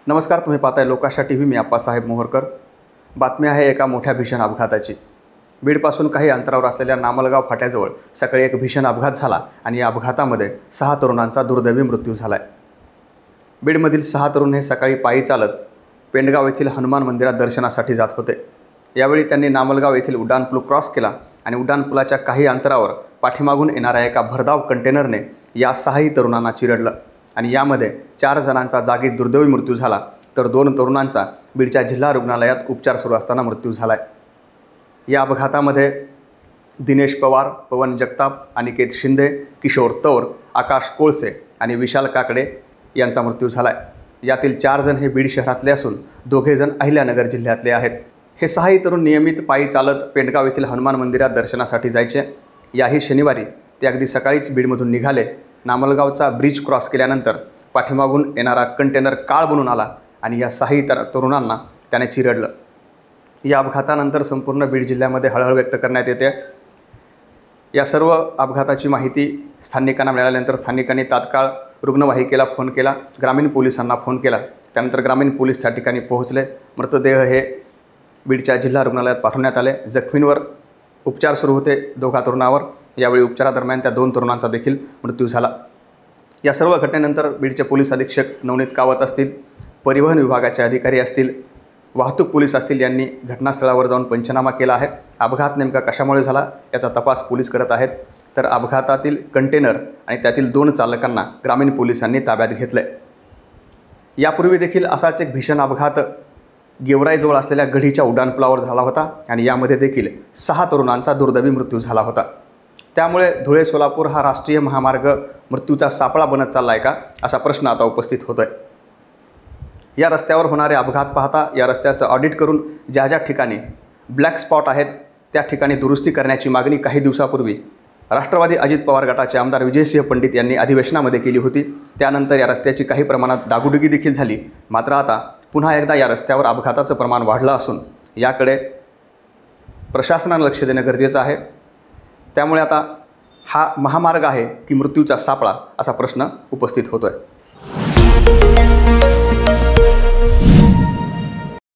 नमस्कार, तुम्ही पाहताय लोकाशा टीव्ही। मी आप्पासाहेब मोहरकर। बातमी आहे एका मोठ्या भीषण अपघाताची। बीडपासून काही अंतरावर असलेल्या नामलगाव फाट्याजवळ सकाळी एक भीषण अपघात झाला आणि या अपघातामध्ये 6 तरुणांचा दुर्दैवी मृत्यू झालाय। बीडमधील 6 तरुण हे सकाळी पायी चालत पेंडगाव येथील हनुमान मंदिरात दर्शनासाठी जात होते। यावेळी त्यांनी नामलगाव येथील उड्डाणपूल क्रॉस केला आणि उड्डाणपुलाच्या काही अंतरावर पाठीमागून येणाऱ्या एका भरधाव कंटेनरने या 6 तरुणांना चिरडलं आणि यामध्ये 4 जणांचा जागीच दुर्दैवी मृत्यू झाला, तर 2 तरुणांचा बीडच्या जिल्हा रुग्णालयात उपचार सुरू असताना मृत्यू झाला आहे। या अपघातामध्ये दिनेश पवार, पवन जगताप, अनिकेत शिंदे, किशोर तौर, आकाश कोळसे आणि विशाल काकडे यांचा मृत्यू झाला आहे। यातील 4 जण हे बीड शहरातले असून 2 जण अहिल्यानगर जिल्ह्यातले आहेत। हे 6 तरुण नियमित पायी चालत पेंडगाव येथील हनुमान मंदिरात दर्शनासाठी जायचे। याही शनिवारी ते अगदी सकाळीच बीडमधून निघाले। नामलगावचा ब्रिज क्रॉस केल्यानंतर पाठीमागून येणारा कंटेनर काळ बनून आला आणि या 6 तरुणांना त्याने चिरडलं। या अपघातानंतर संपूर्ण बीड जिल्ह्यामध्ये हळहळ व्यक्त करण्यात येते। या सर्व अपघाताची माहिती स्थानिकांना मिळाल्यानंतर स्थानिकांनी तात्काळ रुग्णवाहिकेला फोन केला, ग्रामीण पोलिसांना फोन केला। त्यानंतर ग्रामीण पोलीस त्या ठिकाणी पोहोचले। मृतदेह हे बीडच्या जिल्हा रुग्णालयात पाठवण्यात आले। जखमींवर उपचार सुरू होते 2 तरुणांवर। यावेळी उपचारादरम्यान त्या 2 तरुणांचा देखील मृत्यू झाला। या सर्व घटनेनंतर बीडचे पोलीस अधीक्षक नवनीत कावत असतील, परिवहन विभागाचे अधिकारी असतील, वाहतूक पोलीस असतील यांनी घटनास्थळावर जाऊन पंचनामा केला आहे। अपघात नेमका कशामुळे झाला याचा तपास पोलीस करत आहेत। तर अपघातातील कंटेनर आणि त्यातील 2 चालकांना ग्रामीण पोलिसांनी ताब्यात घेतले। यापूर्वी देखील असाच एक भीषण अपघात गेवराईजवळ असलेल्या गढीच्या उड्डाणपुलावर झाला होता आणि यामध्ये देखील 6 तरुणांचा दुर्दैवी मृत्यू झाला होता। त्यामुळे धुळे सोलापूर हा राष्ट्रीय महामार्ग मृत्यूचा सापळा बनत चालला आहे का, असा प्रश्न आता उपस्थित होतोय। या रस्त्यावर होणारे अपघात पाहता या रस्त्याचं ऑडिट करून ज्या ज्या ठिकाणी ब्लॅक स्पॉट आहेत त्या ठिकाणी दुरुस्ती करण्याची मागणी काही दिवसापूर्वी राष्ट्रवादी अजित पवार गटाचे आमदार विजयसिंह पंडित यांनी अधिवेशनामध्ये केली होती। त्यानंतर या रस्त्याची काही प्रमाणात डागुडुगी देखील झाली। मात्र आता पुन्हा एकदा या रस्त्यावर अपघाताचं प्रमाण वाढलं असून याकडे प्रशासनानं लक्ष देणं गरजेचं आहे। त्यामुळे आता हा महामार्ग आहे की मृत्यूचा सापळा, असा प्रश्न उपस्थित होतोय।